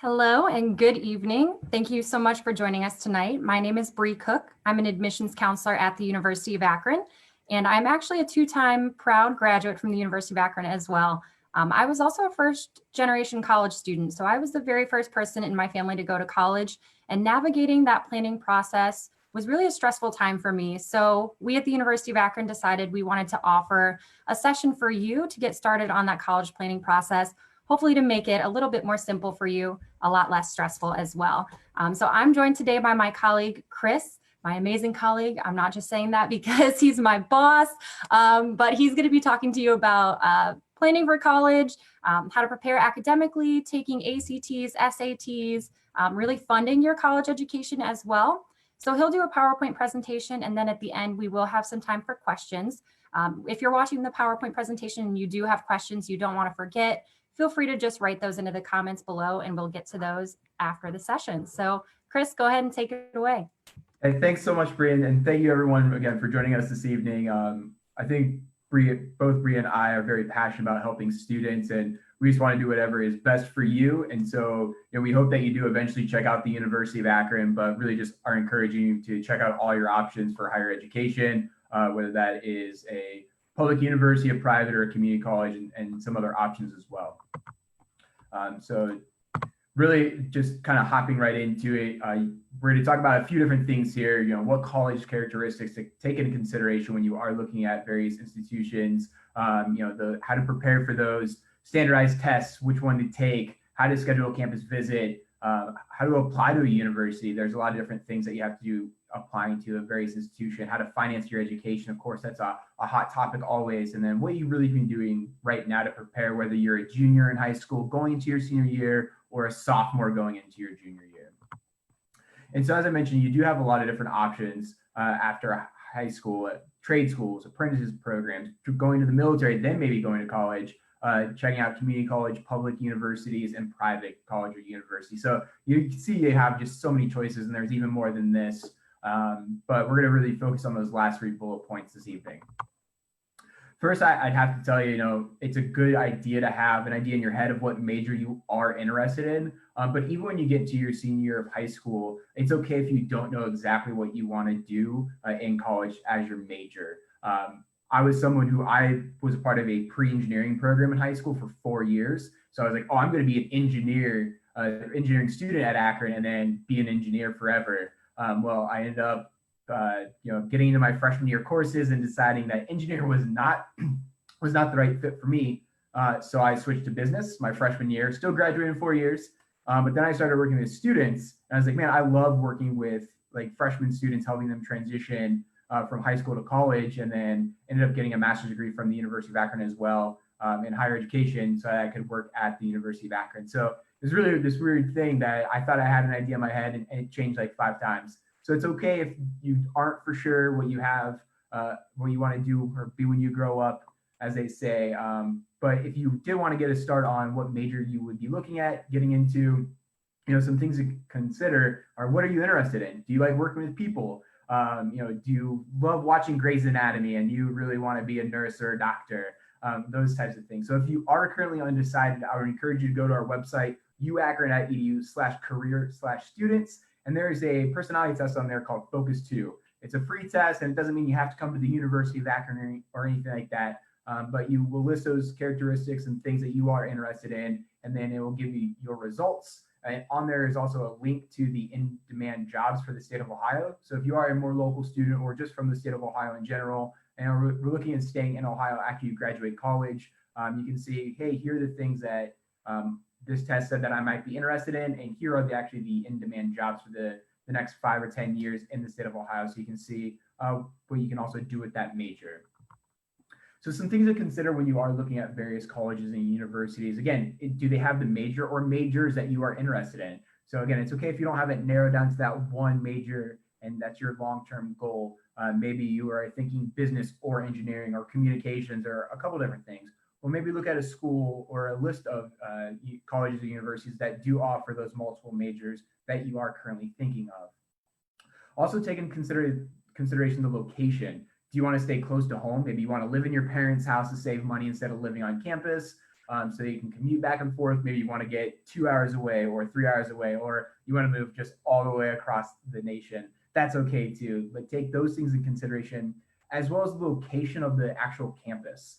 Hello and good evening. Thank you so much for joining us tonight. My name is Bree Cook. I'm an admissions counselor at the University of Akron, and I'm actually a two-time proud graduate from the University of Akron as well. I was also a first-generation college student, so I was the very first person in my family to go to college, and navigating that planning process was really a stressful time for me. So we at the University of Akron decided we wanted to offer a session for you to get started on that college planning process, hopefully to make it a little bit more simple for you, a lot less stressful as well. So I'm joined today by my colleague, Chris, my amazing colleague. I'm not just saying that because he's my boss, but he's going to be talking to you about planning for college, how to prepare academically, taking ACTs, SATs, really funding your college education as well. So he'll do a PowerPoint presentation, and then at the end, we will have some time for questions. If you're watching the PowerPoint presentation and you do have questions you don't want to forget, feel free to just write those into the comments below and we'll get to those after the session. So Chris, go ahead and take it away. Hey, thanks so much, Bree, and thank you everyone again for joining us this evening. I think both Bree and I are very passionate about helping students, and we just want to do whatever is best for you. And so, we hope that you do eventually check out the University of Akron, but really just are encouraging you to check out all your options for higher education, whether that is a public university, a private, or a community college, and some other options as well. So really just kind of hopping right into it, we're going to talk about a few different things here, what college characteristics to take into consideration when you are looking at various institutions, how to prepare for those standardized tests, which one to take, how to schedule a campus visit, how to apply to a university. There's a lot of different things that you have to do applying to a various institution, how to finance your education. Of course, that's a hot topic always. And then what you've really been doing right now to prepare, whether you're a junior in high school going into your senior year or a sophomore going into your junior year. And so, as I mentioned, you do have a lot of different options after high school, trade schools, apprentices programs, going to the military, then maybe going to college, checking out community college, public universities, and private college or university. So you can see you have just so many choices, and there's even more than this. But we're going to really focus on those last 3 bullet points this evening. First, I'd have to tell you, it's a good idea to have an idea in your head of what major you are interested in. But even when you get to your senior year of high school, it's okay if you don't know exactly what you want to do in college as your major. I was someone who I was a part of a pre-engineering program in high school for 4 years. So I was like, oh, I'm going to be an engineering student at Akron and then be an engineer forever. Well, I ended up, getting into my freshman year courses and deciding that engineering was not the right fit for me. So I switched to business my freshman year, still graduated in 4 years. But then I started working with students, and I was like, man, I love working with like freshman students, helping them transition from high school to college, and then ended up getting a master's degree from the University of Akron as well in higher education, so I could work at the University of Akron. So it's really this weird thing that I thought I had an idea in my head, and it changed like 5 times. So it's okay if you aren't for sure what you have, what you want to do or be when you grow up, as they say. But if you did want to get a start on what major you would be looking at getting into, some things to consider are, what are you interested in? Do you like working with people? Do you love watching Grey's Anatomy and you really want to be a nurse or a doctor? Those types of things. So if you are currently undecided, I would encourage you to go to our website, uakron.edu/career/students. And there's a personality test on there called Focus 2. It's a free test, and it doesn't mean you have to come to the University of Akron or anything like that. But you will list those characteristics and things that you are interested in, and then it will give you your results. And on there is also a link to the in-demand jobs for the state of Ohio. So if you are a more local student or just from the state of Ohio in general, and we're looking at staying in Ohio after you graduate college, you can see, hey, here are the things that this test said that I might be interested in, and here are actually the in-demand jobs for the next 5 or 10 years in the state of Ohio. So you can see what you can also do with that major. So some things to consider when you are looking at various colleges and universities. Again, do they have the major or majors that you are interested in? So again, it's okay if you don't have it narrowed down to that one major and that's your long-term goal. Maybe you are thinking business or engineering or communications or a couple different things. Well, maybe look at a school or a list of colleges and universities that do offer those multiple majors that you are currently thinking of. Also take into consideration the location. Do you want to stay close to home? Maybe you want to live in your parents' house to save money instead of living on campus. so you can commute back and forth. Maybe you want to get 2 hours away or 3 hours away, or you want to move just all the way across the nation. That's okay too, but take those things in consideration, as well as the location of the actual campus.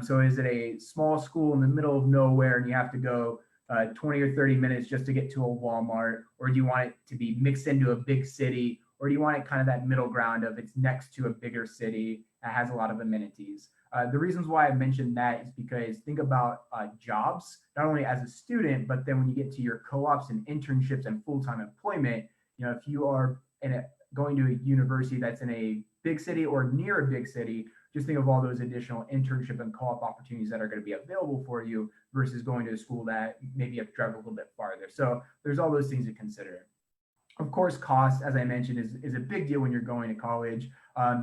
So is it a small school in the middle of nowhere and you have to go 20 or 30 minutes just to get to a Walmart? Or do you want it to be mixed into a big city? Or do you want it kind of that middle ground of it's next to a bigger city that has a lot of amenities? The reasons why I mentioned that is because think about jobs, not only as a student, but then when you get to your co-ops and internships and full-time employment, if you are going to a university that's in a big city or near a big city, just think of all those additional internship and co-op opportunities that are going to be available for you versus going to a school that maybe you have to drive a little bit farther. So there's all those things to consider. Of course, cost, as I mentioned, is a big deal when you're going to college.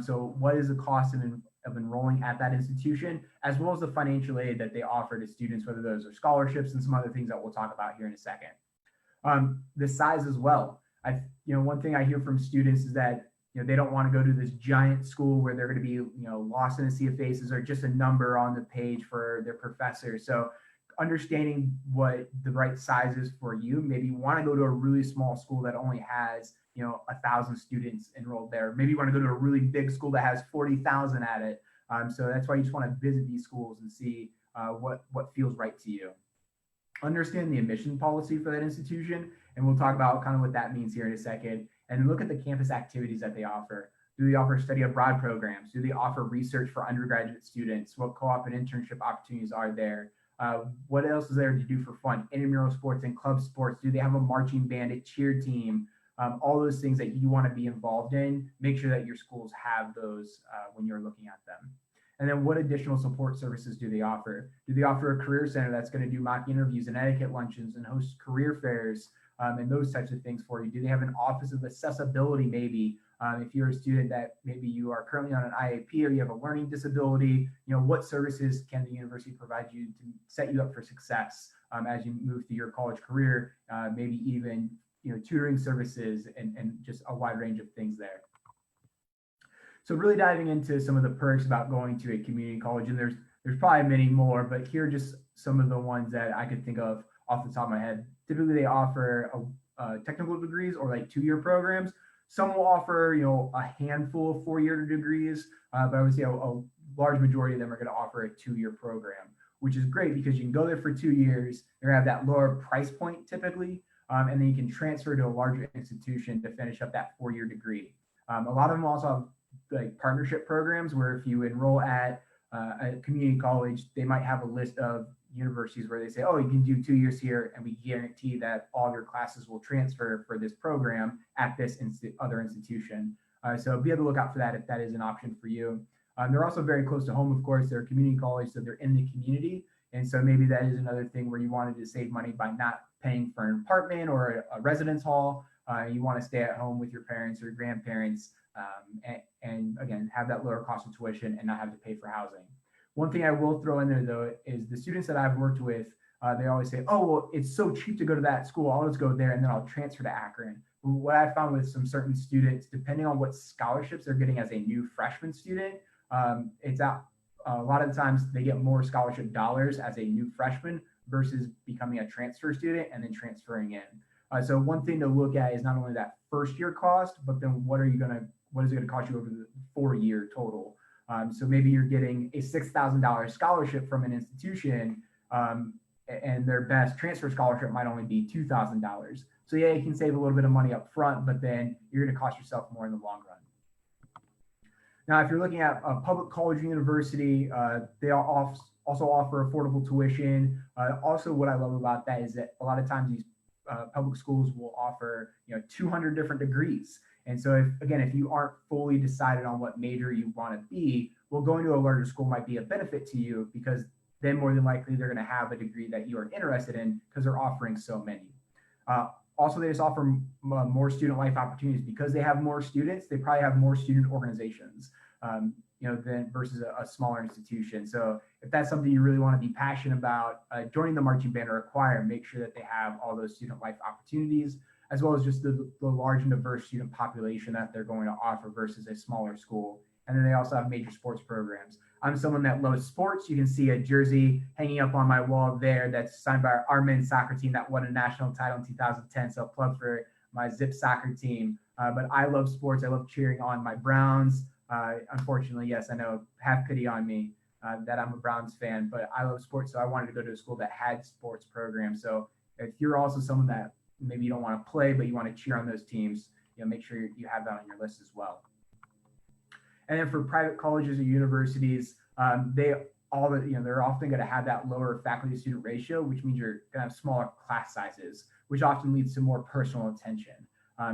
So what is the cost of enrolling at that institution, as well as the financial aid that they offer to students, whether those are scholarships and some other things that we'll talk about here in a second. The size as well. One thing I hear from students is that they don't want to go to this giant school where they're going to be lost in a sea of faces or just a number on the page for their professor. So understanding what the right size is for you. Maybe you want to go to a really small school that only has 1,000 students enrolled there. Maybe you want to go to a really big school that has 40,000 at it. So that's why you just want to visit these schools and see what feels right to you. Understand the admission policy for that institution, and we'll talk about kind of what that means here in a second. And look at the campus activities that they offer. Do they offer study abroad programs? Do they offer research for undergraduate students? What co-op and internship opportunities are there? What else is there to do for fun? Intramural sports and club sports. Do they have a marching band, a cheer team? All those things that you want to be involved in, make sure that your schools have those when you're looking at them. And then what additional support services do they offer? Do they offer a career center that's going to do mock interviews and etiquette luncheons and host career fairs and those types of things for you? Do they have an office of accessibility maybe? If you're a student that maybe you are currently on an IAP or you have a learning disability, what services can the university provide you to set you up for success as you move through your college career, maybe even tutoring services and just a wide range of things there. So really diving into some of the perks about going to a community college, and there's probably many more, but here are just some of the ones that I could think of off the top of my head. Typically they offer technical degrees or like 2-year programs. Some will offer, a handful of 4-year degrees, but I would say a large majority of them are going to offer a 2-year program, which is great because you can go there for 2 years. You're going to have that lower price point typically, and then you can transfer to a larger institution to finish up that 4-year degree. A lot of them also have like partnership programs where if you enroll at a community college, they might have a list of universities where they say, oh, you can do 2 years here and we guarantee that all your classes will transfer for this program at this other institution. So be on the lookout for that if that is an option for you. They're also very close to home, of course. They're a community college, so they're in the community. And so maybe that is another thing where you wanted to save money by not paying for an apartment or a residence hall. You want to stay at home with your parents or grandparents and again, have that lower cost of tuition and not have to pay for housing. One thing I will throw in there though, is the students that I've worked with, they always say, oh, well, it's so cheap to go to that school. I'll just go there and then I'll transfer to Akron. What I found with some certain students, depending on what scholarships they're getting as a new freshman student, it's out. A lot of the times they get more scholarship dollars as a new freshman versus becoming a transfer student and then transferring in. So one thing to look at is not only that first year cost, but then what is it going to cost you over the 4-year total? So maybe you're getting a $6,000 scholarship from an institution, and their best transfer scholarship might only be $2,000. So yeah, you can save a little bit of money up front, but then you're going to cost yourself more in the long run. Now, if you're looking at a public college or university, they also offer affordable tuition. Also, what I love about that is that a lot of times these public schools will offer 200 different degrees. And so if you aren't fully decided on what major you want to be, well, going to a larger school might be a benefit to you because then more than likely they're going to have a degree that you are interested in because they're offering so many. Also, they just offer more student life opportunities because they have more students. They probably have more student organizations, than versus a smaller institution. So if that's something you really want to be passionate about, joining the marching band or a choir, make sure that they have all those student life opportunities, as well as just the large and diverse student population that they're going to offer versus a smaller school And then they also have major sports programs. I'm someone that loves sports. You can see a jersey hanging up on my wall there that's signed by our men's soccer team that won a national title in 2010. So plug for my Zip soccer team. But I love sports. I love cheering on my Browns. Unfortunately, yes, I know, have pity on me that I'm a Browns fan, but I love sports. So I wanted to go to a school that had sports programs. So if you're also someone that maybe you don't want to play, but you want to cheer on those teams, make sure you have that on your list as well. And then for private colleges or universities, they're often going to have that lower faculty student ratio, which means you're going to have smaller class sizes, which often leads to more personal attention.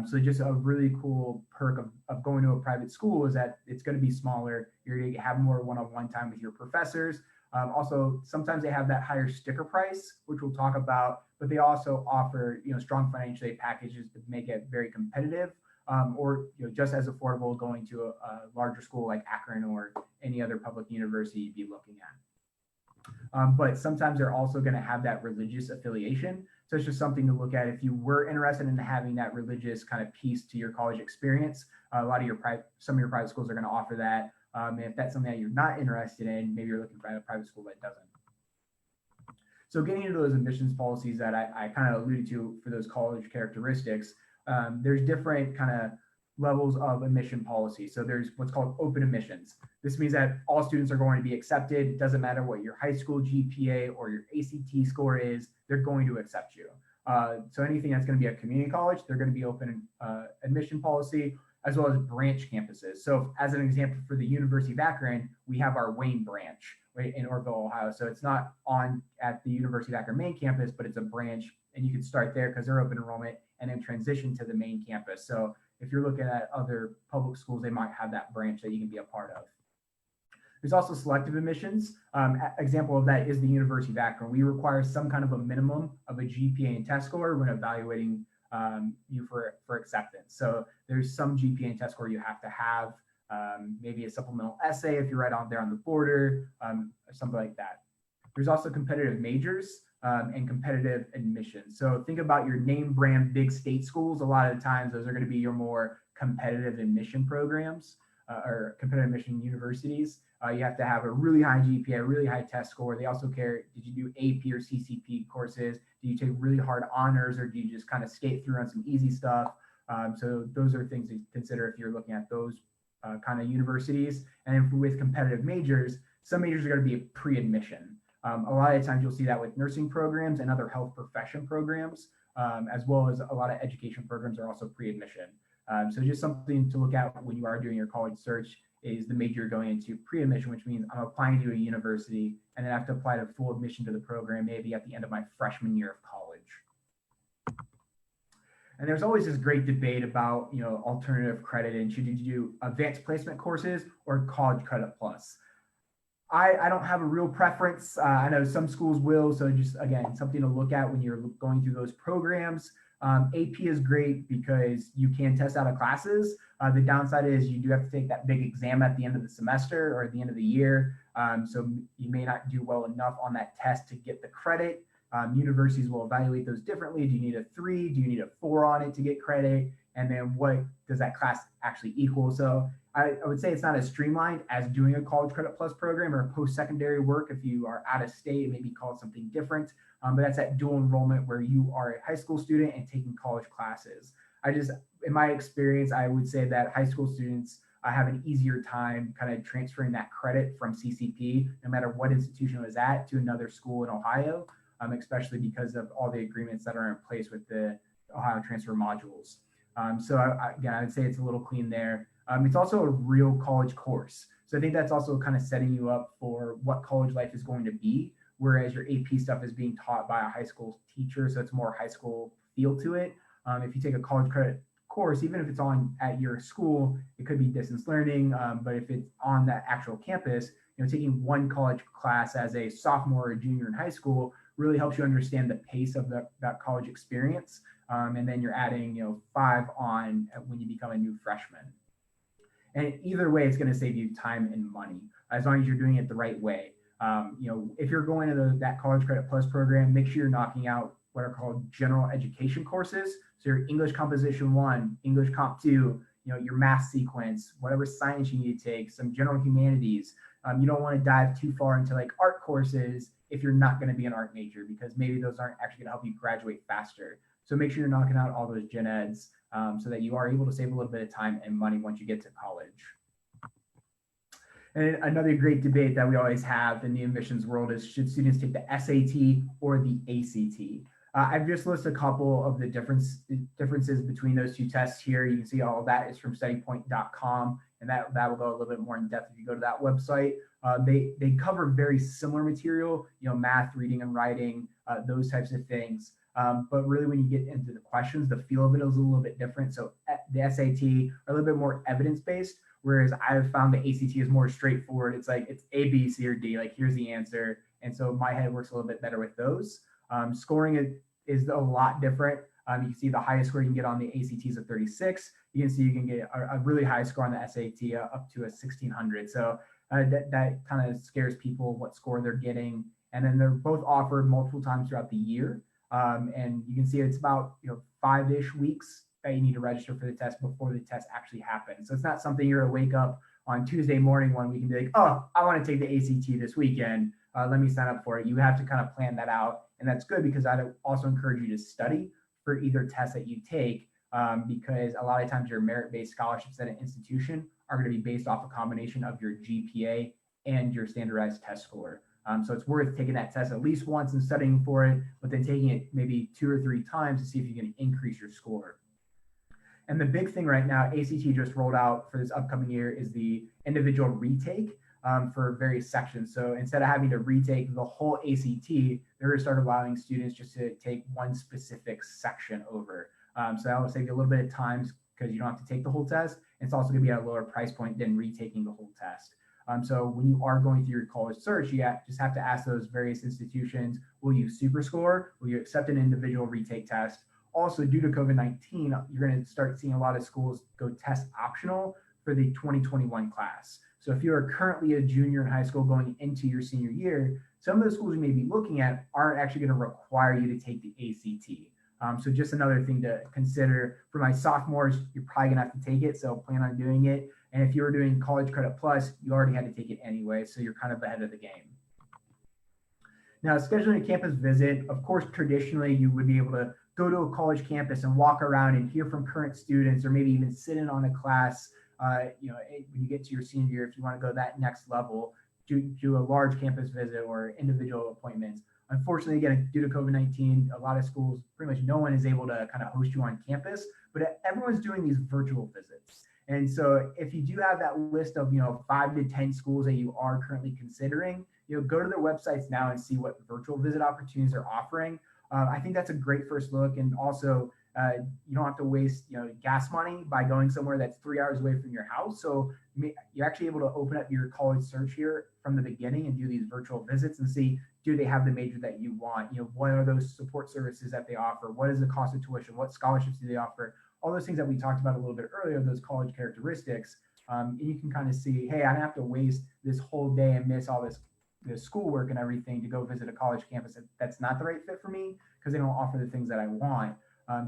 So just a really cool perk of going to a private school is that it's going to be smaller. You're going to have more one-on-one time with your professors. Also, sometimes they have that higher sticker price, which we'll talk about, but they also offer strong financial aid packages to make it very competitive. Or just as affordable going to a larger school like Akron or any other public university you'd be looking at. But sometimes they're also going to have that religious affiliation. So it's just something to look at if you were interested in having that religious kind of piece to your college experience. Some of your private schools are going to offer that. And if that's something that you're not interested in, maybe you're looking for a private school that doesn't. So getting into those admissions policies that I kind of alluded to for those college characteristics, there's different kind of levels of admission policy. So there's what's called open admissions. This means that all students are going to be accepted. It doesn't matter what your high school GPA or your ACT score is, they're going to accept you. So anything that's going to be a community college, they're going to be open admission policy, as well as branch campuses. So as an example, for the University of Akron, we have our Wayne branch right in Orville, Ohio. So it's not at the University of Akron main campus, but it's a branch, and you can start there because they're open enrollment and then transition to the main campus. So if you're looking at other public schools, they might have that branch that you can be a part of. There's also selective admissions. Example of that is the University of Akron. We require some kind of a minimum of a GPA and test score when evaluating you for acceptance. So there's some GPA and test score you have to have, maybe a supplemental essay if you're right on there on the border, or something like that. There's also competitive majors and competitive admissions. So think about your name brand big state schools. A lot of the times those are going to be your more competitive admission programs or competitive admission universities. You have to have a really high GPA, a really high test score. They also care, did you do AP or CCP courses? Do you take really hard honors, or do you just kind of skate through on some easy stuff? So those are things to consider if you're looking at those kind of universities. And then with competitive majors, some majors are going to be pre-admission. A lot of times you'll see that with nursing programs and other health profession programs, as well as a lot of education programs are also pre-admission. So just something to look at when you are doing your college search is the major you're going into pre-admission, which means I'm applying to a university and then I have to apply to full admission to the program maybe at the end of my freshman year of college. And there's always this great debate about alternative credit and should you do advanced placement courses or college credit plus. I don't have a real preference. I know some schools will. So just, again, something to look at when you're going through those programs. AP is great because you can test out of classes. The downside is you do have to take that big exam at the end of the semester or at the end of the year. So you may not do well enough on that test to get the credit. Universities will evaluate those differently. Do you need a 3? Do you need a 4 on it to get credit? And then what does that class actually equal? So I would say it's not as streamlined as doing a college credit plus program or post-secondary work. If you are out of state, it may be called something different, but that's that dual enrollment where you are a high school student and taking college classes. In my experience, I would say that high school students have an easier time kind of transferring that credit from CCP, no matter what institution it was at, to another school in Ohio, especially because of all the agreements that are in place with the Ohio transfer modules. So again, I would say it's a little clean there. It's also a real college course. So I think that's also kind of setting you up for what college life is going to be, whereas your AP stuff is being taught by a high school teacher. So it's more high school feel to it. If you take a college credit course, even if it's on at your school, it could be distance learning. But if it's on that actual campus, taking one college class as a sophomore or junior in high school really helps you understand the pace of that college experience. And then you're adding, 5 on when you become a new freshman. And either way, it's going to save you time and money as long as you're doing it the right way. If you're going to that College Credit Plus program, make sure you're knocking out what are called general education courses. So your English Composition 1, English Comp 2, your math sequence, whatever science you need to take, some general humanities. You don't want to dive too far into like art courses if you're not going to be an art major, because maybe those aren't actually going to help you graduate faster. So make sure you're knocking out all those gen eds so that you are able to save a little bit of time and money once you get to college. And another great debate that we always have in the admissions world is, should students take the SAT or the ACT? I've just listed a couple of the differences between those two tests here. You can see all of that is from studypoint.com, and that will go a little bit more in depth if you go to that website. They cover very semath, math, reading and writing, those types of things. But really, when you get into the questions, the feel of it is a little bit different. So the SAT are a little bit more evidence-based, whereas I've found the ACT is more straightforward. It's like, it's A, B, C, or D, like here's the answer. And so my head works a little bit better with those. Scoring is a lot different. You can see the highest score you can get on the ACT is a 36. You can see you can get a really high score on the SAT up to a 1600. So that kind of scares people what score they're getting. And then they're both offered multiple times throughout the year. And you can see it's about 5-ish weeks that you need to register for the test before the test actually happens. So it's not something you're gonna wake up on Tuesday morning one week and be like, oh, I want to take the ACT this weekend. Let me sign up for it. You have to kind of plan that out. And that's good, because I'd also encourage you to study for either test that you take, because a lot of times your merit-based scholarships at an institution are going to be based off a combination of your GPA and your standardized test score. So it's worth taking that test at least once and studying for it, but then taking it maybe 2 or 3 times to see if you can increase your score. And the big thing right now, ACT just rolled out for this upcoming year, is the individual retake for various sections. So instead of having to retake the whole ACT, they're going to start allowing students just to take one specific section over. So that will save you a little bit of time, because you don't have to take the whole test. It's also going to be at a lower price point than retaking the whole test. So when you are going through your college search, you just have to ask those various institutions, will you super score? Will you accept an individual retake test? Also, due to COVID-19, you're going to start seeing a lot of schools go test optional for the 2021 class. So if you are currently a junior in high school going into your senior year, some of the schools you may be looking at aren't actually going to require you to take the ACT. So just another thing to consider. For my sophomores, you're probably going to have to take it, so plan on doing it. And if you were doing College Credit Plus, you already had to take it anyway, so you're kind of ahead of the game. Now, scheduling a campus visit, of course, traditionally you would be able to go to a college campus and walk around and hear from current students, or maybe even sit in on a class. When you get to your senior year, if you want to go that next level, do a large campus visit or individual appointments. Unfortunately, again, due to COVID-19, a lot of schools, pretty much no one is able to kind of host you on campus, but everyone's doing these virtual visits. And so if you do have that list of 5 to 10 schools that you are currently considering, go to their websites now and see what virtual visit opportunities they're offering. I think that's a great first look. And also, you don't have to waste gas money by going somewhere that's 3 hours away from your house. So you're actually able to open up your college search here from the beginning and do these virtual visits and see, do they have the major that you want? What are those support services that they offer? What is the cost of tuition? What scholarships do they offer? All those things that we talked about a little bit earlier, those college characteristics. And you can kind of see, hey, I don't have to waste this whole day and miss all this schoolwork and everything to go visit a college campus that's not the right fit for me, because they don't offer the things that I want.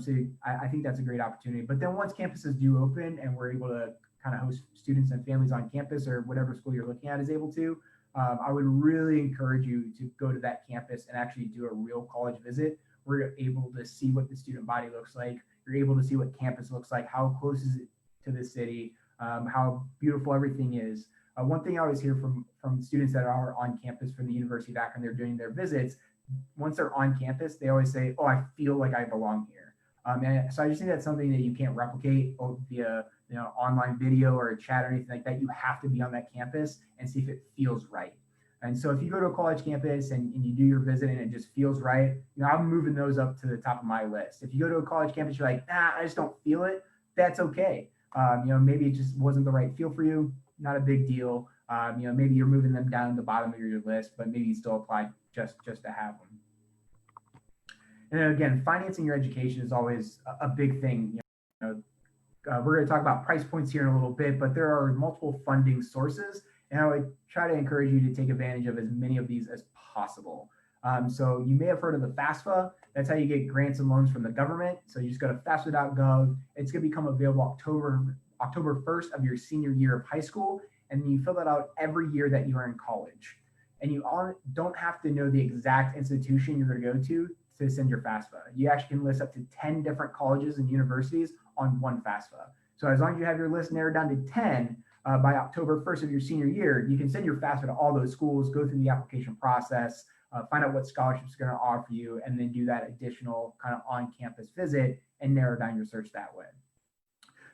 So I think that's a great opportunity. But then once campuses do open and we're able to kind of host students and families on campus, or whatever school you're looking at is able to, I would really encourage you to go to that campus and actually do a real college visit. We're able to see what the student body looks like. You're able to see what campus looks like, how close is it to the city, how beautiful everything is. One thing I always hear from students that are on campus for the University of Akron, they're doing their visits. Once they're on campus, they always say, oh, I feel like I belong here. And so I just think that's something that you can't replicate via online video or a chat or anything like that. You have to be on that campus and see if it feels right. And so if you go to a college campus and you do your visit and it just feels right, I'm moving those up to the top of my list. If you go to a college campus, you're like, nah, I just don't feel it. That's okay. Maybe it just wasn't the right feel for you. Not a big deal. Maybe you're moving them down the bottom of your list, but maybe you still apply just to have them. And then again, financing your education is always a big thing. We're going to talk about price points here in a little bit, but there are multiple funding sources, and I would try to encourage you to take advantage of as many of these as possible. So you may have heard of the FAFSA. That's how you get grants and loans from the government. So you just go to FAFSA.gov. It's going to become available October October 1st of your senior year of high school, and you fill that out every year that you are in college. And you don't have to know the exact institution you're going to go to send your FAFSA. You actually can list up to 10 different colleges and universities on one FAFSA. So as long as you have your list narrowed down to 10 by October 1st of your senior year, you can send your FAFSA to all those schools, go through the application process, find out what scholarships are going to offer you, and then do that additional kind of on-campus visit and narrow down your search that way.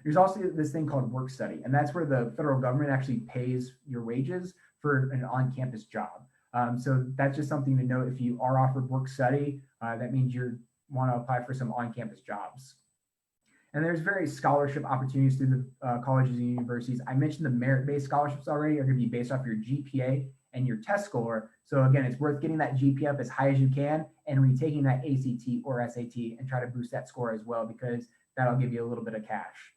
There's also this thing called work study, and that's where the federal government actually pays your wages for an on-campus job. So that's just something to note. If you are offered work study, that means you want to apply for some on-campus jobs. And there's various scholarship opportunities through the colleges and universities. I mentioned the merit-based scholarships already are going to be based off your GPA and your test score. So again, it's worth getting that GPA up as high as you can and retaking that ACT or SAT and try to boost that score as well, because that'll give you a little bit of cash.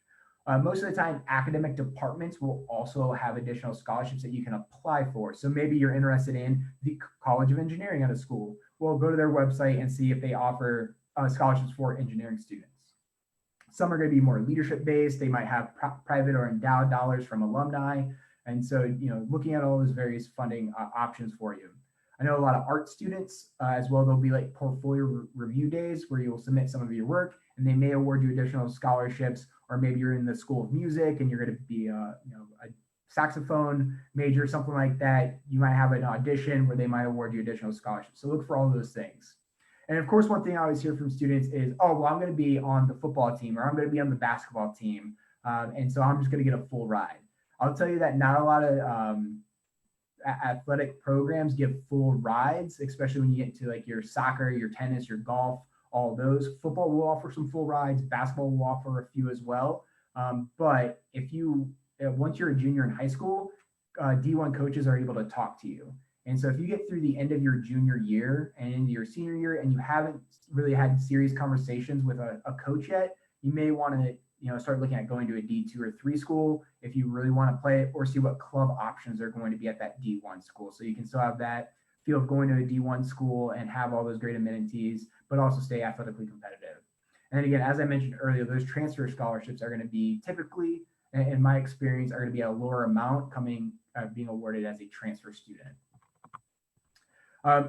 Most of the time, academic departments will also have additional scholarships that you can apply for. So maybe you're interested in the College of Engineering at a school. Well, go to their website and see if they offer scholarships for engineering students. Some are going to be more leadership based. They might have private or endowed dollars from alumni. And so, looking at all those various funding options for you. I know a lot of art students as well. There'll be like portfolio review days where you'll submit some of your work and they may award you additional scholarships, or maybe you're in the School of Music and you're going to be a saxophone major, something like that. You might have an audition where they might award you additional scholarships. So look for all those things. And of course, one thing I always hear from students is, oh, well, I'm going to be on the football team or I'm going to be on the basketball team. And so I'm just going to get a full ride. I'll tell you that not a lot of athletic programs give full rides, especially when you get into like your soccer, your tennis, your golf, all those. Football will offer some full rides. Basketball will offer a few as well. But once you're a junior in high school, D1 coaches are able to talk to you. And so if you get through the end of your junior year and into your senior year and you haven't really had serious conversations with a coach yet, you may want to start looking at going to a D2 or 3 school if you really want to play it, or see what club options are going to be at that D1 school. So you can still have that feel of going to a D1 school and have all those great amenities, but also stay athletically competitive. And then again, as I mentioned earlier, those transfer scholarships are going to be typically, in my experience, are going to be a lower amount being awarded as a transfer student.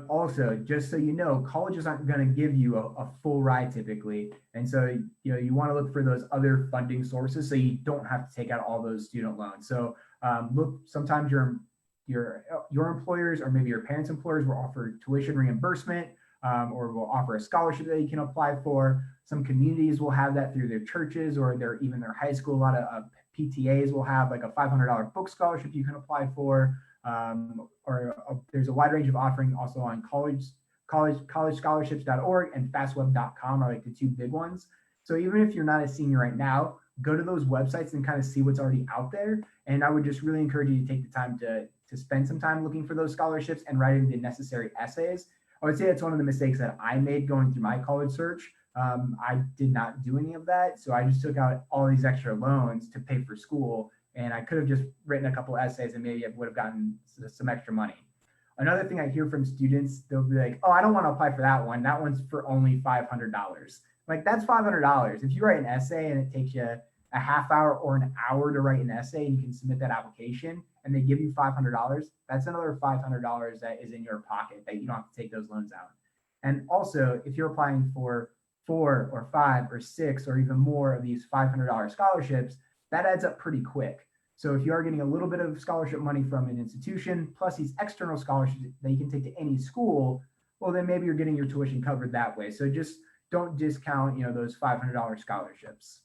Also, just so you know, colleges aren't going to give you a full ride typically. And so, you want to look for those other funding sources so you don't have to take out all those student loans. So look, sometimes your employers or maybe your parents' employers will offer tuition reimbursement or will offer a scholarship that you can apply for. Some communities will have that through their churches or even their high school. A lot of PTAs will have like a $500 book scholarship you can apply for. There's a wide range of offering also on collegescholarships.org and fastweb.com are like the 2 big ones. So even if you're not a senior right now, go to those websites and kind of see what's already out there. And I would just really encourage you to take the time to spend some time looking for those scholarships and writing the necessary essays. I would say that's one of the mistakes that I made going through my college search. I did not do any of that. So I just took out all these extra loans to pay for school. And I could have just written a couple of essays and maybe I would have gotten some extra money. Another thing I hear from students, they'll be like, oh, I don't want to apply for that one. That one's for only $500. Like, that's $500. If you write an essay and it takes you a half hour or an hour to write an essay and you can submit that application and they give you $500, that's another $500 that is in your pocket that you don't have to take those loans out. And also, if you're applying for 4 or 5 or 6 or even more of these $500 scholarships, that adds up pretty quick. So if you are getting a little bit of scholarship money from an institution, plus these external scholarships that you can take to any school, well, then maybe you're getting your tuition covered that way. So just don't discount, those $500 scholarships.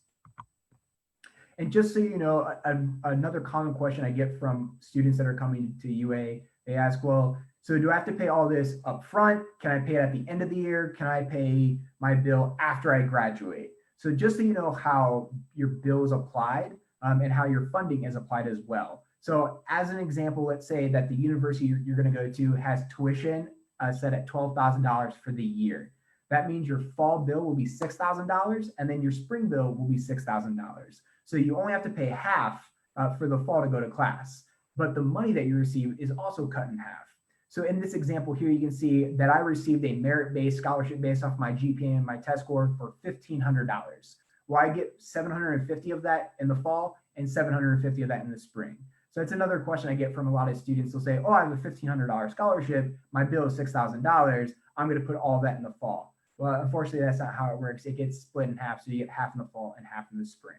And just so you know, another common question I get from students that are coming to UA, they ask, well, so do I have to pay all this up front? Can I pay it at the end of the year? Can I pay my bill after I graduate? So just so you know how your bill is applied and how your funding is applied as well. So as an example, let's say that the university you're going to go to has tuition set at $12,000 for the year. That means your fall bill will be $6,000 and then your spring bill will be $6,000. So you only have to pay half for the fall to go to class, but the money that you receive is also cut in half. So in this example here, you can see that I received a merit-based scholarship based off my GPA and my test score for $1,500. Well, I get 750 of that in the fall and 750 of that in the spring. So that's another question I get from a lot of students. They'll say, oh, I have a $1,500 scholarship. My bill is $6,000. I'm going to put all that in the fall. Well, unfortunately, that's not how it works. It gets split in half. So you get half in the fall and half in the spring.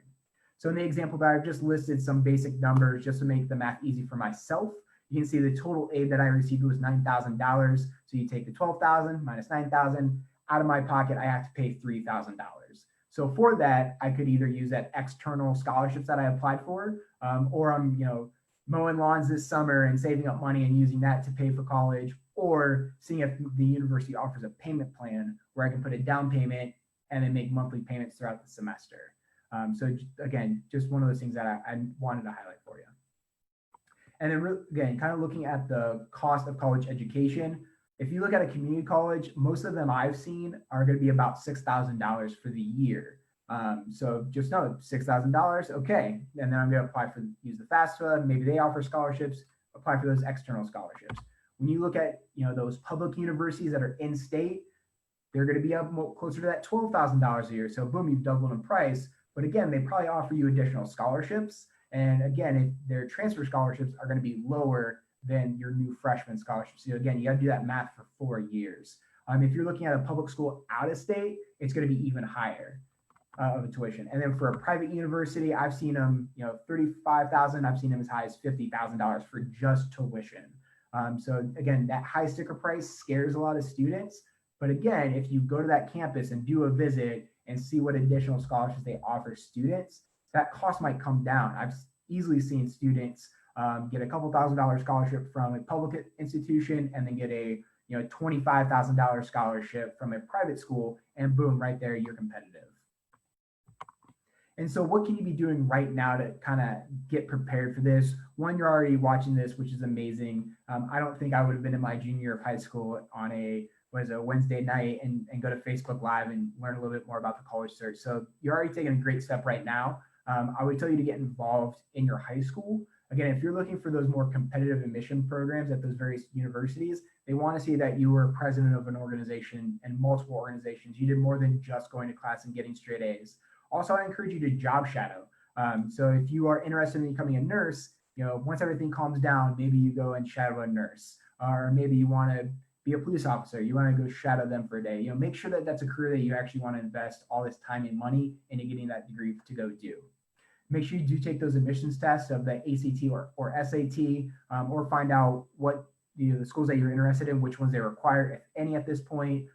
So in the example that I've just listed some basic numbers just to make the math easy for myself. You can see the total aid that I received was $9,000. So you take the 12,000 minus 9,000. Out of my pocket, I have to pay $3,000. So for that, I could either use that external scholarships that I applied for, or I'm mowing lawns this summer and saving up money and using that to pay for college, or seeing if the university offers a payment plan where I can put a down payment and then make monthly payments throughout the semester. So again, just one of those things that I wanted to highlight for you. And then again, kind of looking at the cost of college education. If you look at a community college, most of them I've seen are going to be about $6,000 for the year. So just know $6,000, okay. And then I'm going to apply for, use the FAFSA, maybe they offer scholarships, apply for those external scholarships. When you look at, those public universities that are in state, they're going to be up closer to that $12,000 a year. So boom, you've doubled in price. But again, they probably offer you additional scholarships. And again, if their transfer scholarships are going to be lower than your new freshman scholarship. So again, you got to do that math for 4 years. If you're looking at a public school out of state, it's going to be even higher of a tuition. And then for a private university, I've seen them, $35,000. I've seen them as high as $50,000 for just tuition. So again, that high sticker price scares a lot of students. But again, if you go to that campus and do a visit and see what additional scholarships they offer students, that cost might come down. I've easily seen students get a couple $1,000 scholarship from a public institution and then get a $25,000 scholarship from a private school, and boom, right there, you're competitive. And so what can you be doing right now to kind of get prepared for this? One, you're already watching this, which is amazing. I don't think I would have been in my junior year of high school on a Wednesday night and go to Facebook Live and learn a little bit more about the college search. So you're already taking a great step right now. I would tell you to get involved in your high school. Again, if you're looking for those more competitive admission programs at those various universities, they want to see that you were president of an organization and multiple organizations. You did more than just going to class and getting straight A's. Also, I encourage you to job shadow. So if you are interested in becoming a nurse, once everything calms down, maybe you go and shadow a nurse, or maybe you want to be a police officer. You want to go shadow them for a day. Make sure that that's a career that you actually want to invest all this time and money into getting that degree to go do. Make sure you do take those admissions tests of the ACT or SAT, or find out what the schools that you're interested in, which ones they require, if any, at this point.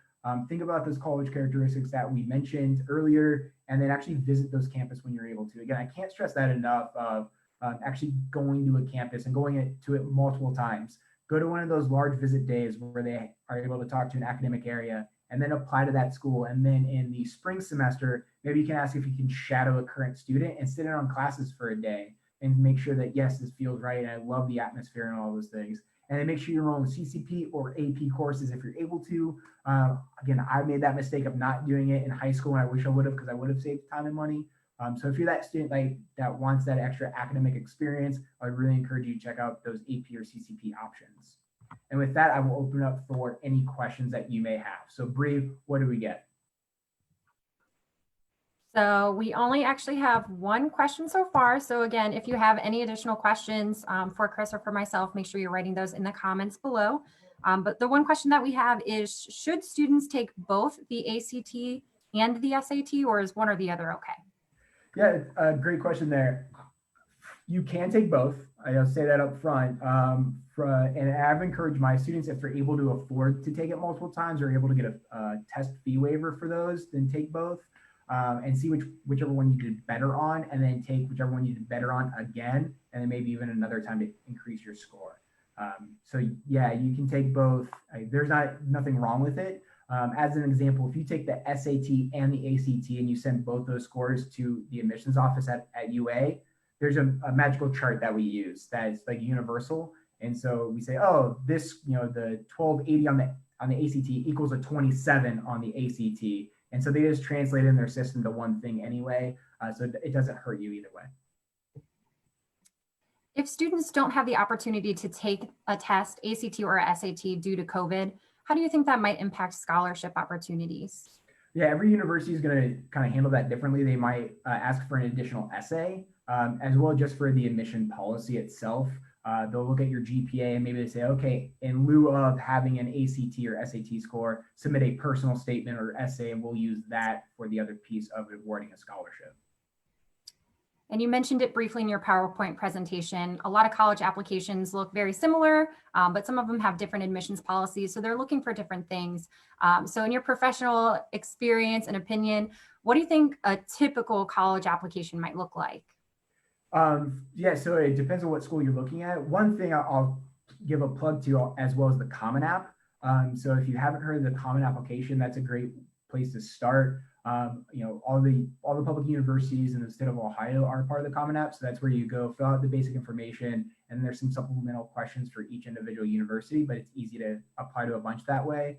Think about those college characteristics that we mentioned earlier, and then actually visit those campus when you're able to. Again, I can't stress that enough of actually going to a campus and going to it multiple times. Go to one of those large visit days where they are able to talk to an academic area, and then apply to that school. And then in the spring semester, maybe you can ask if you can shadow a current student and sit in on classes for a day and make sure that, yes, this feels right, and I love the atmosphere and all those things. And then make sure you enroll in CCP or AP courses if you're able to. Again, I made that mistake of not doing it in high school, and I wish I would have, because I would have saved time and money. So if you're that student that wants that extra academic experience, I would really encourage you to check out those AP or CCP options. And with that, I will open up for any questions that you may have. So Bree, what do we get? So we only actually have one question so far. So again, if you have any additional questions for Chris or for myself, make sure you're writing those in the comments below. But the one question that we have is, should students take both the ACT and the SAT, or is one or the other okay? Yeah, great question there. You can take both. I'll say that up front. And I've encouraged my students, if they're able to afford to take it multiple times or able to get a test fee waiver for those, then take both. And see whichever one you did better on, and then take whichever one you did better on again, and then maybe even another time to increase your score. So yeah, you can take both. There's nothing wrong with it. As an example, if you take the SAT and the ACT and you send both those scores to the admissions office at UA, there's a magical chart that we use that is like universal. And so we say, oh, this, the 1280 on the ACT equals a 27 on the ACT. And so they just translate in their system to one thing anyway. So it doesn't hurt you either way. If students don't have the opportunity to take a test, ACT or SAT, due to COVID, how do you think that might impact scholarship opportunities? Yeah, every university is going to kind of handle that differently. They might ask for an additional essay, as well just for the admission policy itself. They'll look at your GPA and maybe they say, okay, in lieu of having an ACT or SAT score, submit a personal statement or essay, and we'll use that for the other piece of awarding a scholarship. And you mentioned it briefly in your PowerPoint presentation. A lot of college applications look very similar, but some of them have different admissions policies. So they're looking for different things. So in your professional experience and opinion, what do you think a typical college application might look like? Yeah, so it depends on what school you're looking at. One thing I'll give a plug to as well as the Common App. So if you haven't heard of the Common Application, that's a great place to start. All the public universities in the state of Ohio are part of the Common App. So that's where you go, fill out the basic information, and there's some supplemental questions for each individual university, but it's easy to apply to a bunch that way.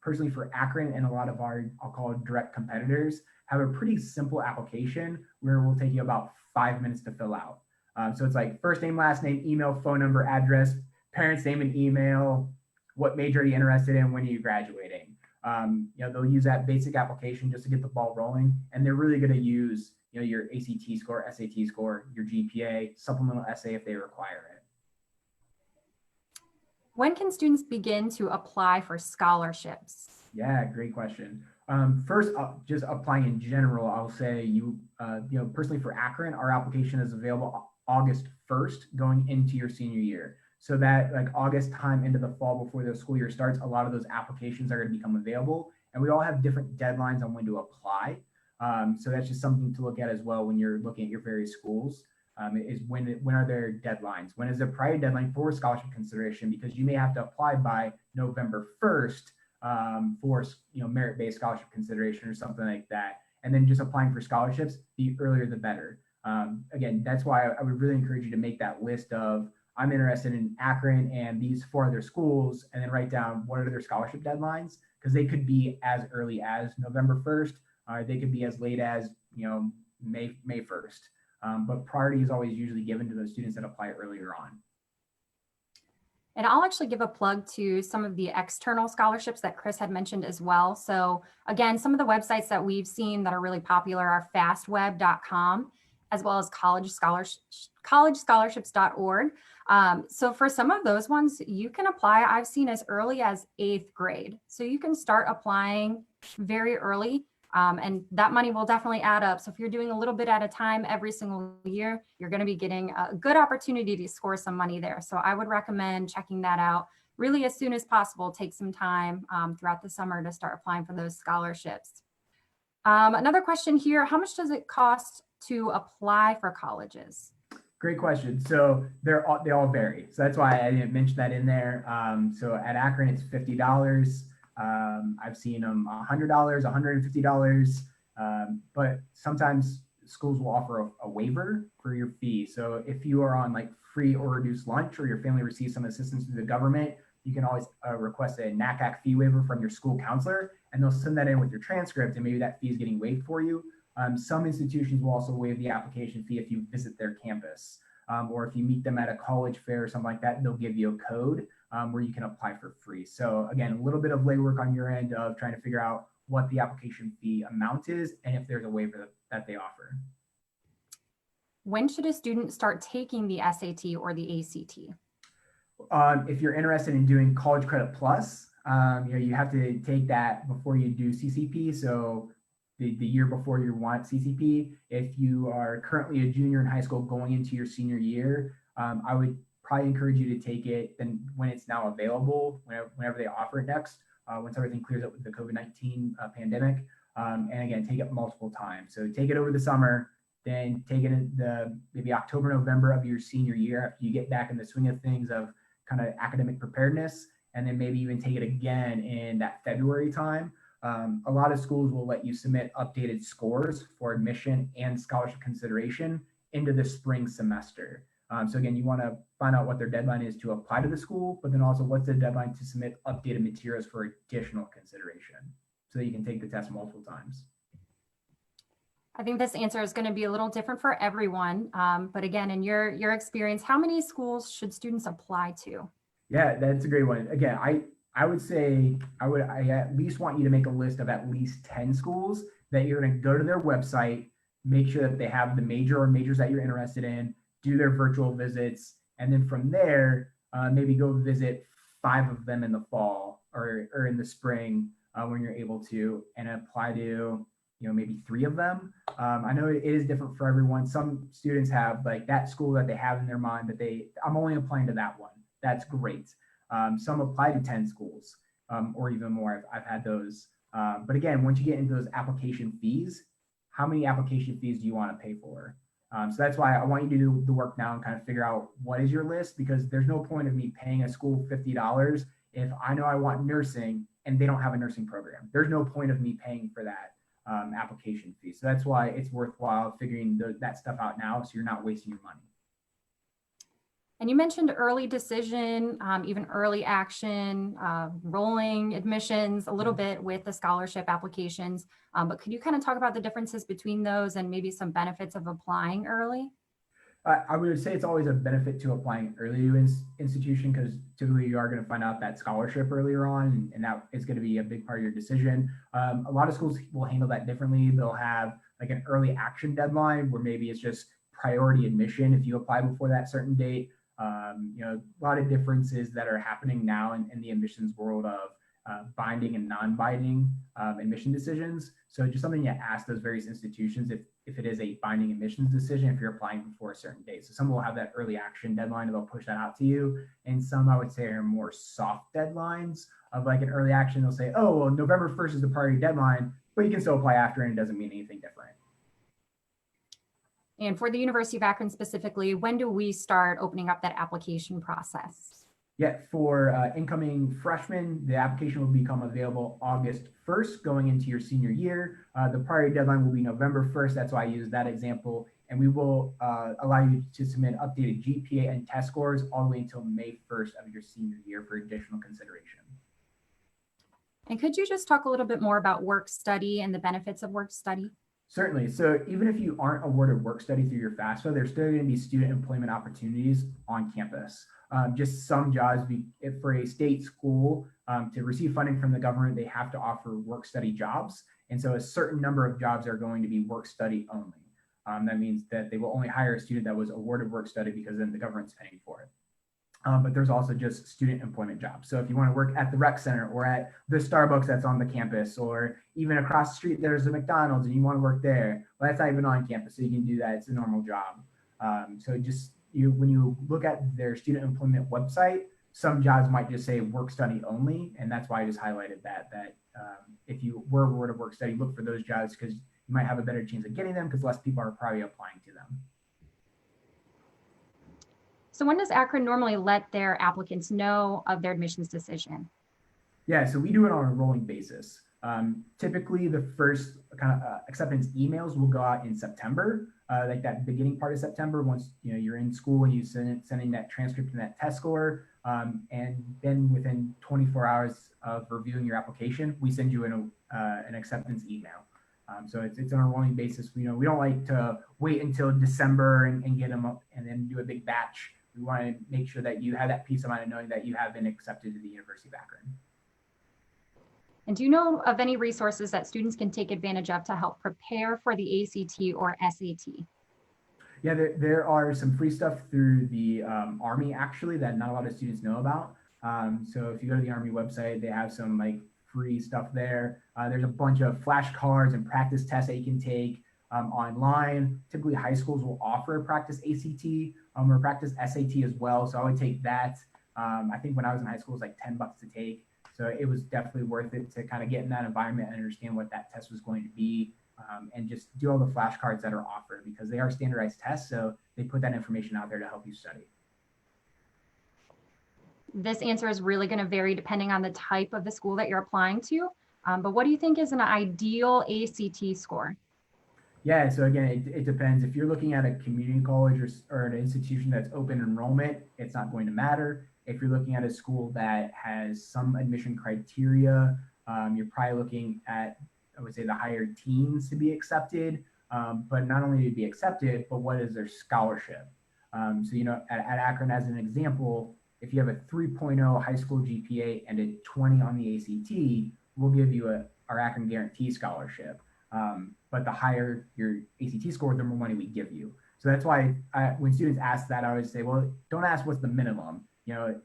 Personally for Akron and a lot of our, I'll call it direct competitors, have a pretty simple application where it will take you about 5 minutes to fill out. So it's like first name, last name, email, phone number, address, parents' name and email, what major are you interested in, when are you graduating? They'll use that basic application just to get the ball rolling, and they're really going to use your ACT score, SAT score, your GPA, supplemental essay if they require it. When can students begin to apply for scholarships? Yeah, great question. First, just applying in general, I'll say personally for Akron, our application is available August 1st going into your senior year. So that like August time into the fall before the school year starts, a lot of those applications are going to become available, and we all have different deadlines on when to apply. So that's just something to look at as well when you're looking at your various schools. Is when are their deadlines? When is the prior deadline for scholarship consideration? Because you may have to apply by November 1st for merit-based scholarship consideration or something like that. And then just applying for scholarships, the earlier the better. Again, that's why I would really encourage you to make that list of I'm interested in Akron and these 4 other schools, and then write down what are their scholarship deadlines, because they could be as early as November 1st, they could be as late as May 1st. But priority is always usually given to those students that apply earlier on. And I'll actually give a plug to some of the external scholarships that Chris had mentioned as well. So again, some of the websites that we've seen that are really popular are fastweb.com, as well as collegescholarships.org. So for some of those ones, you can apply, I've seen as early as 8th grade. So you can start applying very early. And that money will definitely add up. So if you're doing a little bit at a time every single year, you're going to be getting a good opportunity to score some money there. So I would recommend checking that out really as soon as possible. Take some time throughout the summer to start applying for those scholarships. Another question here, how much does it cost to apply for colleges? Great question. So they all vary. So that's why I didn't mention that in there. So at Akron, it's $50. I've seen them $100, $150, but sometimes schools will offer a waiver for your fee. So if you are on like free or reduced lunch, or your family receives some assistance through the government, you can always request a NACAC fee waiver from your school counselor, and they'll send that in with your transcript, and maybe that fee is getting waived for you. Some institutions will also waive the application fee if you visit their campus, or if you meet them at a college fair or something like that, they'll give you a code where you can apply for free. So again, a little bit of legwork on your end of trying to figure out what the application fee amount is and if there's a waiver that they offer. When should a student start taking the SAT or the ACT? If you're interested in doing College Credit Plus, you have to take that before you do CCP. So the year before you want CCP. If you are currently a junior in high school going into your senior year, I would probably encourage you to take it then when it's now available, whenever they offer it next, once everything clears up with the COVID-19 pandemic. And again, take it multiple times. So take it over the summer, then take it in maybe October, November of your senior year after you get back in the swing of things of kind of academic preparedness, and then maybe even take it again in that February time. A lot of schools will let you submit updated scores for admission and scholarship consideration into the spring semester. So again, you want to find out what their deadline is to apply to the school, but then also what's the deadline to submit updated materials for additional consideration so that you can take the test multiple times. I think this answer is going to be a little different for everyone. But again, in your experience, how many schools should students apply to? Yeah, that's a great one. Again, I I would say I at least want you to make a list of at least 10 schools that you're going to go to their website, make sure that they have the major or majors that you're interested in, do their virtual visits, and then from there, maybe go visit 5 of them in the fall or in the spring when you're able to, and apply to maybe 3 of them. I know it is different for everyone. Some students have like that school that they have in their mind that I'm only applying to that one. That's great. Some apply to 10 schools or even more. I've had those. But again, once you get into those application fees, how many application fees do you want to pay for? So that's why I want you to do the work now and kind of figure out what is your list, because there's no point of me paying a school $50 if I know I want nursing and they don't have a nursing program. There's no point of me paying for that application fee. So that's why it's worthwhile figuring that stuff out now so you're not wasting your money. And you mentioned early decision, even early action, rolling admissions, a little bit with the scholarship applications. But could you kind of talk about the differences between those and maybe some benefits of applying early? I would say it's always a benefit to applying early to institution, because typically you are going to find out that scholarship earlier on, and that is going to be a big part of your decision. A lot of schools will handle that differently. They'll have like an early action deadline where maybe it's just priority admission if you apply before that certain date. A lot of differences that are happening now in the admissions world of binding and non-binding admission decisions. So just something to ask those various institutions if it is a binding admissions decision, if you're applying before a certain date. So some will have that early action deadline and they'll push that out to you. And some I would say are more soft deadlines of like an early action. They'll say, oh, well, November 1st is the priority deadline, but you can still apply after and it doesn't mean anything different. And for the University of Akron specifically, when do we start opening up that application process? Yeah, for incoming freshmen, the application will become available August 1st going into your senior year. The priority deadline will be November 1st. That's why I use that example. And we will allow you to submit updated GPA and test scores all the way until May 1st of your senior year for additional consideration. And could you just talk a little bit more about work study and the benefits of work study? Certainly. So even if you aren't awarded work study through your FAFSA, there's still going to be student employment opportunities on campus. Just some jobs, for a state school to receive funding from the government, they have to offer work study jobs. And so a certain number of jobs are going to be work study only. That means that they will only hire a student that was awarded work study because then the government's paying for it. But there's also just student employment jobs. So if you want to work at the rec center or at the Starbucks that's on the campus, or even across the street, there's a McDonald's and you want to work there, well, that's not even on campus. So you can do that. It's a normal job. So just when you look at their student employment website, some jobs might just say work study only. And that's why I just highlighted that if you were awarded work study, look for those jobs because you might have a better chance of getting them because less people are probably applying to them. So when does Akron normally let their applicants know of their admissions decision? Yeah, so we do it on a rolling basis. Typically, the first kind of acceptance emails will go out in September, like that beginning part of September. Once you're in school and you sending that transcript and that test score, and then within 24 hours of reviewing your application, we send you an acceptance email. So it's on a rolling basis. We don't like to wait until December and get them up and then do a big batch. We want to make sure that you have that peace of mind of knowing that you have been accepted to the University of Akron. And do you know of any resources that students can take advantage of to help prepare for the ACT or SAT? Yeah, there are some free stuff through the Army actually that not a lot of students know about. So if you go to the Army website, they have some like free stuff there. There's a bunch of flashcards and practice tests that you can take online. Typically high schools will offer a practice ACT or practice SAT as well. So I would take that. I think when I was in high school, it was like $10 to take. So it was definitely worth it to kind of get in that environment and understand what that test was going to be, and just do all the flashcards that are offered because they are standardized tests. So they put that information out there to help you study. This answer is really going to vary depending on the type of the school that you're applying to. But what do you think is an ideal ACT score? Yeah, so again, it depends. If you're looking at a community college or an institution that's open enrollment, it's not going to matter. If you're looking at a school that has some admission criteria, you're probably looking at, I would say, the higher teens to be accepted, but not only to be accepted, but what is their scholarship? So, at Akron, as an example, if you have a 3.0 high school GPA and a 20 on the ACT, we'll give you our Akron Guarantee Scholarship. But the higher your ACT score, the more money we give you. So that's why when students ask that, I always say, well, don't ask what's the minimum.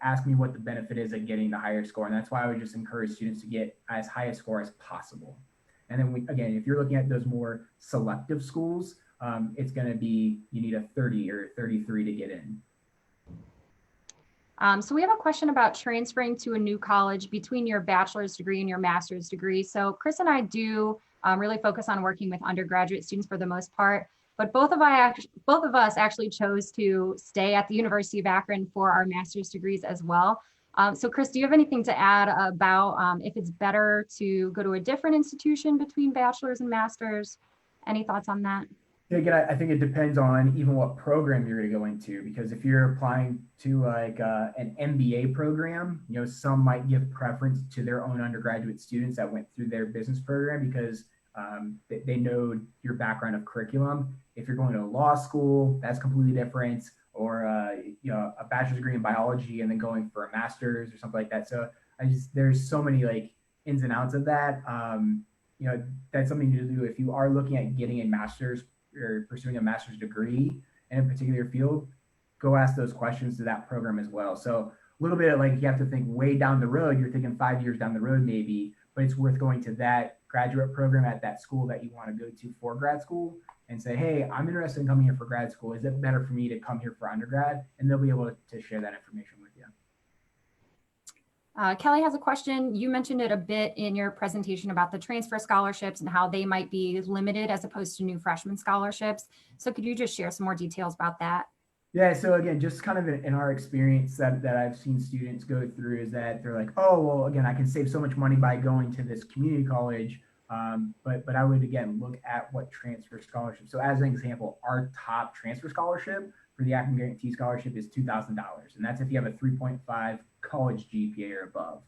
Ask me what the benefit is of getting the higher score. And that's why I would just encourage students to get as high a score as possible. And then again, if you're looking at those more selective schools, it's going to be, you need a 30 or 33 to get in. So we have a question about transferring to a new college between your bachelor's degree and your master's degree. So Chris and I do really focus on working with undergraduate students for the most part, but both of us actually chose to stay at the University of Akron for our master's degrees as well. So Chris, do you have anything to add about if it's better to go to a different institution between bachelor's and master's? Any thoughts on that? Again, I think it depends on even what program you're going to go into, because if you're applying to like an MBA program, some might give preference to their own undergraduate students that went through their business program because they know your background of curriculum. If you're going to law school, that's completely different, or a bachelor's degree in biology and then going for a master's or something like that. So there's so many like ins and outs of that. That's something to do if you are looking at getting a master's or pursuing a master's degree in a particular field. Go ask those questions to that program as well. So a little bit of like, you have to think way down the road. You're thinking 5 years down the road maybe, but it's worth going to that graduate program at that school that you want to go to for grad school and say, hey, I'm interested in coming here for grad school. Is it better for me to come here for undergrad? And they'll be able to share that information with you. Kelly has a question. You mentioned it a bit in your presentation about the transfer scholarships and how they might be limited as opposed to new freshman scholarships. So could you just share some more details about that? Yeah, so again, just kind of in our experience that I've seen students go through is that they're like, oh, well, again, I can save so much money by going to this community college. But I would, again, look at what transfer scholarship. So as an example, our top transfer scholarship for the Akron Guarantee Scholarship is $2,000. And that's if you have a 3.5 college GPA or above.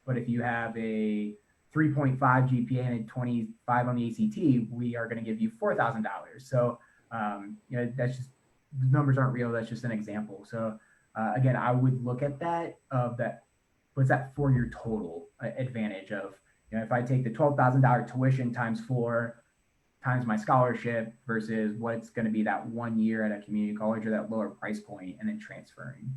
But if you have a 3.5 GPA and a 25 on the ACT, we are going to give you $4,000. So, that's just, the numbers aren't real. That's just an example. So again, I would look at what's that 4-year total advantage of, if I take the $12,000 tuition times 4 times my scholarship versus what's going to be that 1 year at a community college or that lower price point and then transferring.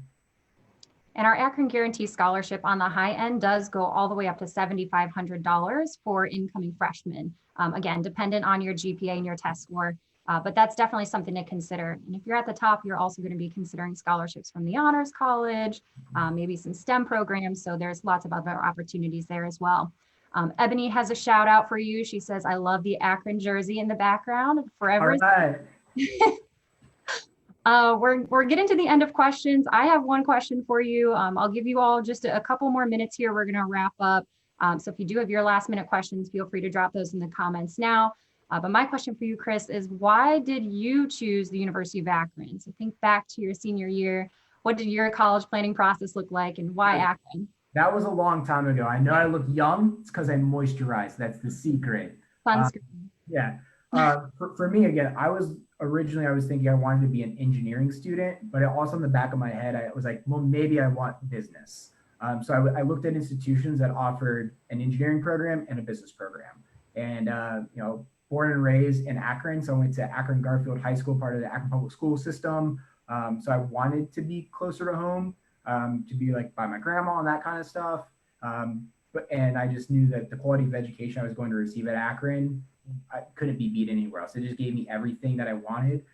And our Akron Guarantee Scholarship on the high end does go all the way up to $7,500 for incoming freshmen. Again, dependent on your GPA and your test score. But that's definitely something to consider. And if you're at the top, you're also going to be considering scholarships from the Honors College, maybe some STEM programs. So there's lots of other opportunities there as well. Ebony has a shout out for you. She says, I love the Akron jersey in the background. Forever. All right. We're getting to the end of questions. I have one question for you. I'll give you all just a couple more minutes here. We're going to wrap up. So if you do have your last minute questions, feel free to drop those in the comments now. But my question for you, Chris, is why did you choose the University of Akron? So think back to your senior year. What did your college planning process look like and why Akron? That was a long time ago. I know I look young. It's because I moisturized. That's the secret. Sunscreen. Yeah. For me, again, I was thinking I wanted to be an engineering student, but also in the back of my head, I was like, well, maybe I want business. So I looked at institutions that offered an engineering program and a business program. And, born and raised in Akron. So I went to Akron Garfield High School, part of the Akron public school system. So I wanted to be closer to home, to be like by my grandma and that kind of stuff. And I just knew that the quality of education I was going to receive at Akron, I couldn't be beat anywhere else. It just gave me everything that I wanted.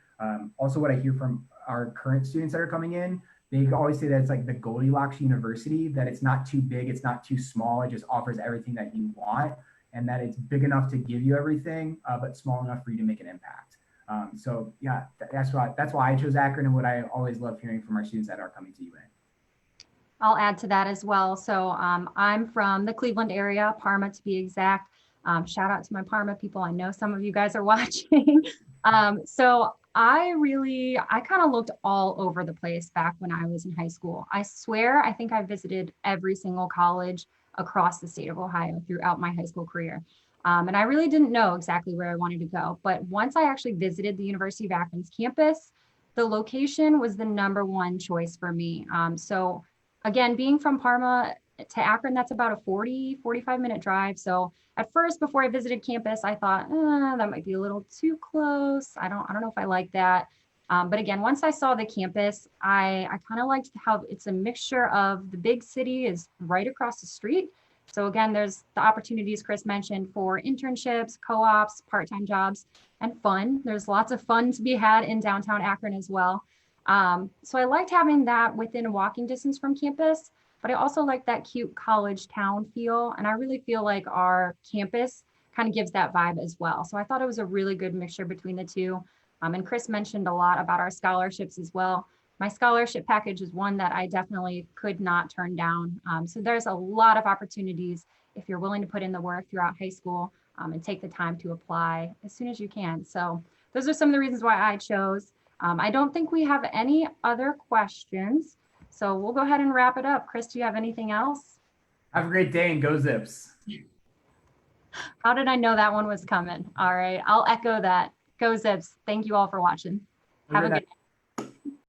Also, what I hear from our current students that are coming in, they always say that it's like the Goldilocks University, that it's not too big, it's not too small. It just offers everything that you want, and that it's big enough to give you everything, but small enough for you to make an impact. So yeah, that's why I chose Akron, and what I always love hearing from our students that are coming to UA. I'll add to that as well. So I'm from the Cleveland area, Parma to be exact. Shout out to my Parma people. I know some of you guys are watching. So I kind of looked all over the place back when I was in high school. I swear, I think I visited every single college across the state of Ohio throughout my high school career. And I really didn't know exactly where I wanted to go. But once I actually visited the University of Akron's campus, the location was the #1 choice for me. So Again, being from Parma to Akron, that's about a 45-minute drive. So at first, before I visited campus, I thought, that might be a little too close. I don't know if I like that. But again, once I saw the campus, I kind of liked how it's a mixture of the big city is right across the street. So again, there's the opportunities Chris mentioned for internships, co-ops, part-time jobs, and fun. There's lots of fun to be had in downtown Akron as well. So I liked having that within walking distance from campus, but I also like that cute college town feel. And I really feel like our campus kind of gives that vibe as well. So I thought it was a really good mixture between the two. And Chris mentioned a lot about our scholarships as well. My scholarship package is one that I definitely could not turn down. So there's a lot of opportunities if you're willing to put in the work throughout high school and take the time to apply as soon as you can. So those are some of the reasons why I chose. I don't think we have any other questions. So we'll go ahead and wrap it up. Chris, do you have anything else? Have a great day and go Zips. How did I know that one was coming? All right, I'll echo that. Go Zips. Thank you all for watching. Have a good night.